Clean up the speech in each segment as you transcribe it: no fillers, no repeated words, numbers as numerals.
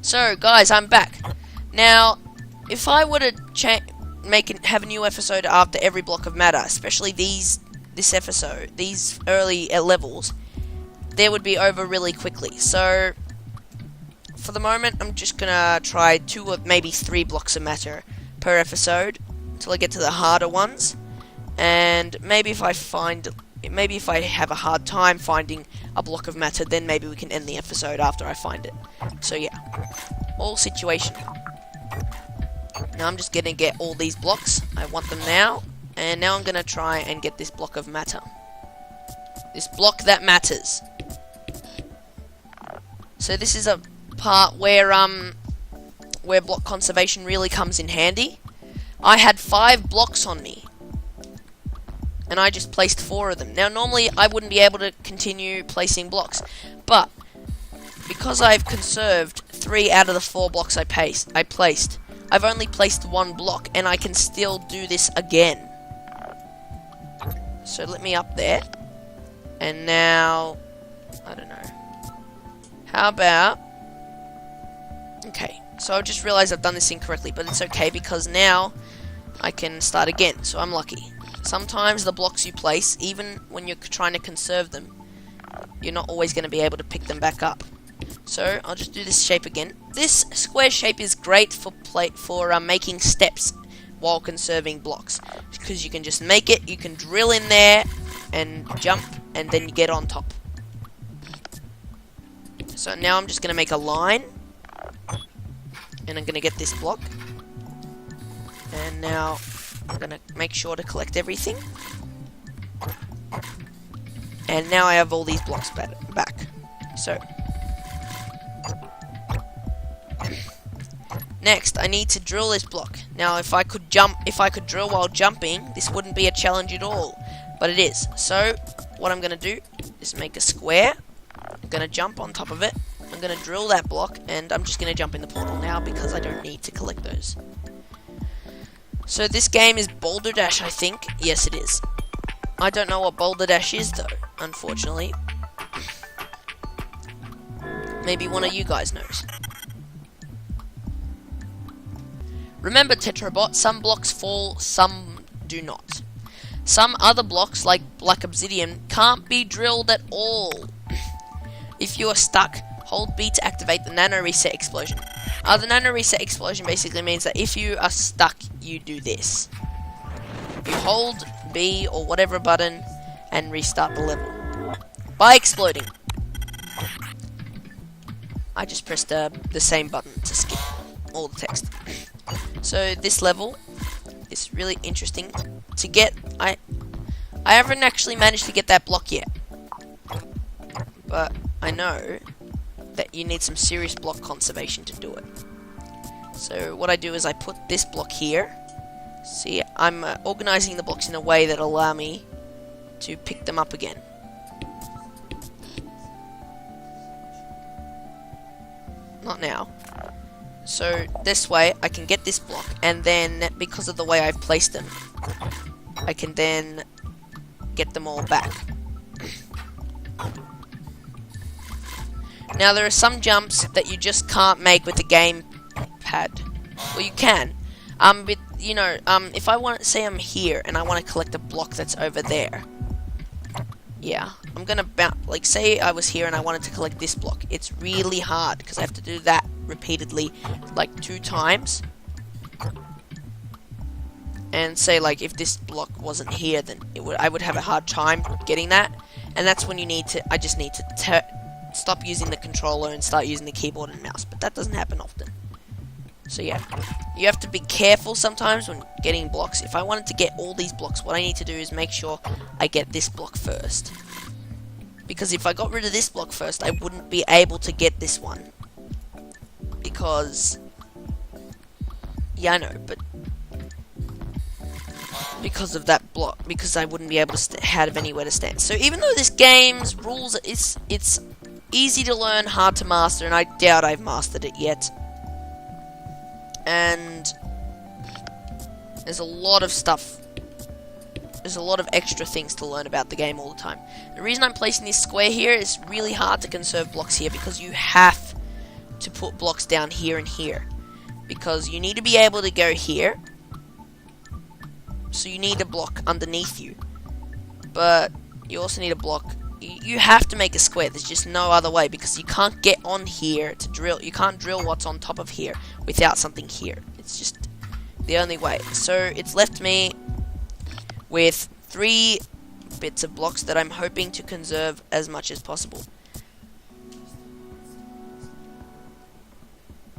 So, guys, I'm back. Now, if I were to have a new episode after every block of matter, especially this episode, these early levels, they would be over really quickly. So, for the moment, I'm just gonna try 2 or maybe 3 blocks of matter per episode until I get to the harder ones. And maybe if I have a hard time finding a block of matter, then maybe we can end the episode after I find it. So yeah, all situational. Now I'm just gonna get all these blocks. I want them now, and now I'm gonna try and get this block of matter. This block that matters. So this is a part where block conservation really comes in handy. I had 5 blocks on me, and I just placed 4 of them. Now, normally, I wouldn't be able to continue placing blocks, but because I've conserved 3 out of the 4 blocks I placed, I've only placed 1 block, and I can still do this again. So, let me up there, and now, I don't know. How about, okay, so I just realized I've done this incorrectly, but it's okay, because now I can start again, so I'm lucky. Sometimes the blocks you place, even when you're trying to conserve them, you're not always going to be able to pick them back up. So I'll just do this shape again. This square shape is great for making steps while conserving blocks, because you can just make it, you can drill in there and jump, and then you get on top. So now I'm just going to make a line, and I'm going to get this block, and now I'm going to make sure to collect everything. And now I have all these blocks back. So, next I need to drill this block. Now if I could drill while jumping, this wouldn't be a challenge at all. But it is. So, what I'm going to do is make a square. I'm going to jump on top of it. I'm going to drill that block, and I'm just going to jump in the portal now because I don't need to collect those. So this game is Boulder Dash, I think. Yes, it is. I don't know what Boulder Dash is, though, unfortunately. Maybe one of you guys knows. Remember, Tetrabot, some blocks fall, some do not. Some other blocks, like black obsidian, can't be drilled at all. If you are stuck, hold B to activate the nano reset explosion. The nano reset explosion basically means that if you are stuck, you do this. You hold B or whatever button and restart the level by exploding. I just pressed the same button to skip all the text. So this level is really interesting to get. I haven't actually managed to get that block yet, but I know that you need some serious block conservation to do it. So what I do is I put this block here. See, I'm organizing the blocks in a way that allow me to pick them up again. Not now. So this way I can get this block, and then because of the way I've placed them, I can then get them all back. Now there are some jumps that you just can't make with the game pad. Well, you can. But you know, if I want to say I'm here and I want to collect a block that's over there. Yeah, I'm gonna bounce. Like, say I was here and I wanted to collect this block. It's really hard because I have to do that repeatedly, like 2 times. And say, like, if this block wasn't here, then I would have a hard time getting that. And that's when I just need to stop using the controller and start using the keyboard and mouse. But that doesn't happen often. So yeah, you have to be careful sometimes when getting blocks. If I wanted to get all these blocks, what I need to do is make sure I get this block first. Because if I got rid of this block first, I wouldn't be able to get this one. Because, yeah, I know, but because of that block, because I wouldn't be able to have anywhere to stand. So even though this game's rules, it's easy to learn, hard to master, and I doubt I've mastered it yet. And there's a lot of stuff. There's a lot of extra things to learn about the game all the time. The reason I'm placing this square here is really hard to conserve blocks here because you have to put blocks down here and here. Because you need to be able to go here. So you need a block underneath you. But you also need a block. You have to make a square. There's just no other way, because you can't get on here to drill. You can't drill what's on top of here without something here. It's just the only way. So it's left me with 3 bits of blocks that I'm hoping to conserve as much as possible.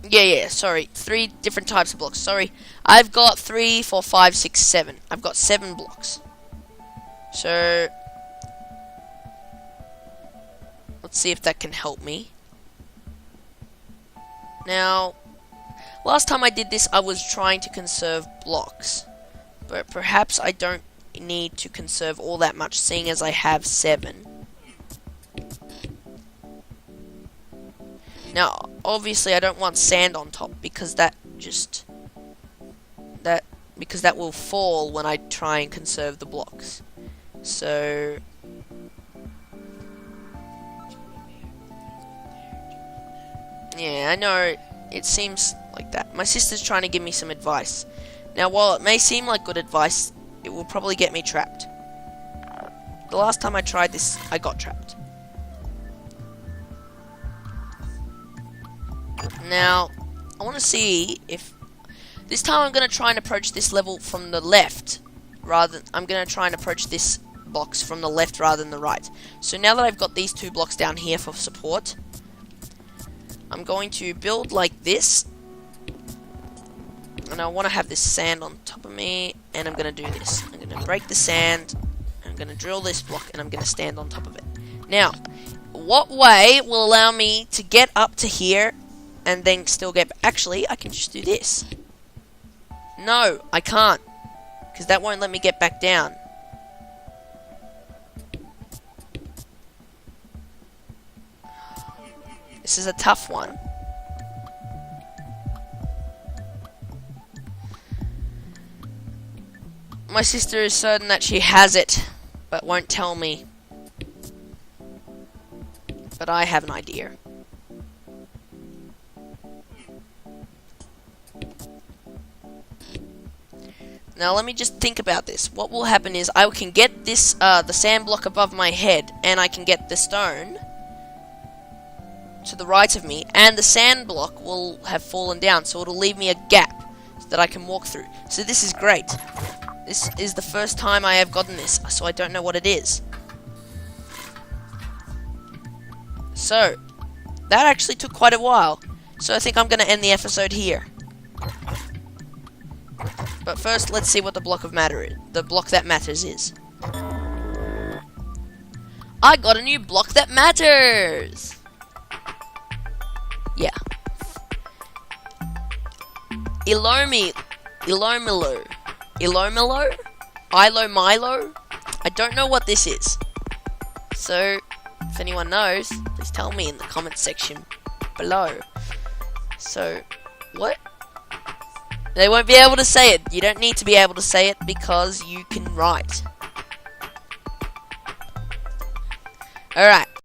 Yeah, sorry. 3 different types of blocks. Sorry. I've got 3, 4, 5, 6, 7. I've got 7 blocks. So let's see if that can help me. Now, last time I did this, I was trying to conserve blocks. But perhaps I don't need to conserve all that much, seeing as I have 7. Now, obviously, I don't want sand on top, because that will fall when I try and conserve the blocks. So yeah, I know it seems like that. My sister's trying to give me some advice. Now, while it may seem like good advice, it will probably get me trapped. The last time I tried this, I got trapped. Now, I want to see if this time I'm going to try and approach this level from the left, I'm going to try and approach this box from the left rather than the right. So now that I've got these 2 blocks down here for support, I'm going to build like this, and I want to have this sand on top of me, and I'm going to do this. I'm going to break the sand, I'm going to drill this block, and I'm going to stand on top of it. Now, what way will allow me to get up to here and then still get... Actually, I can just do this. No, I can't, because that won't let me get back down. This is a tough one. My sister is certain that she has it, but won't tell me. But I have an idea. Now let me just think about this. What will happen is I can get this, the sand block above my head, and I can get the stone to the right of me, and the sand block will have fallen down, so it'll leave me a gap that I can walk through. So this is great. This is the first time I have gotten this, so I don't know what it is. So, that actually took quite a while. So I think I'm going to end the episode here. But first, let's see what the block of matter is. The block that matters is. I got a new block that matters! Yeah. Ilomilo? Ilomilo? I don't know what this is. So, if anyone knows, please tell me in the comment section below. So, what? They won't be able to say it. You don't need to be able to say it because you can write. Alright.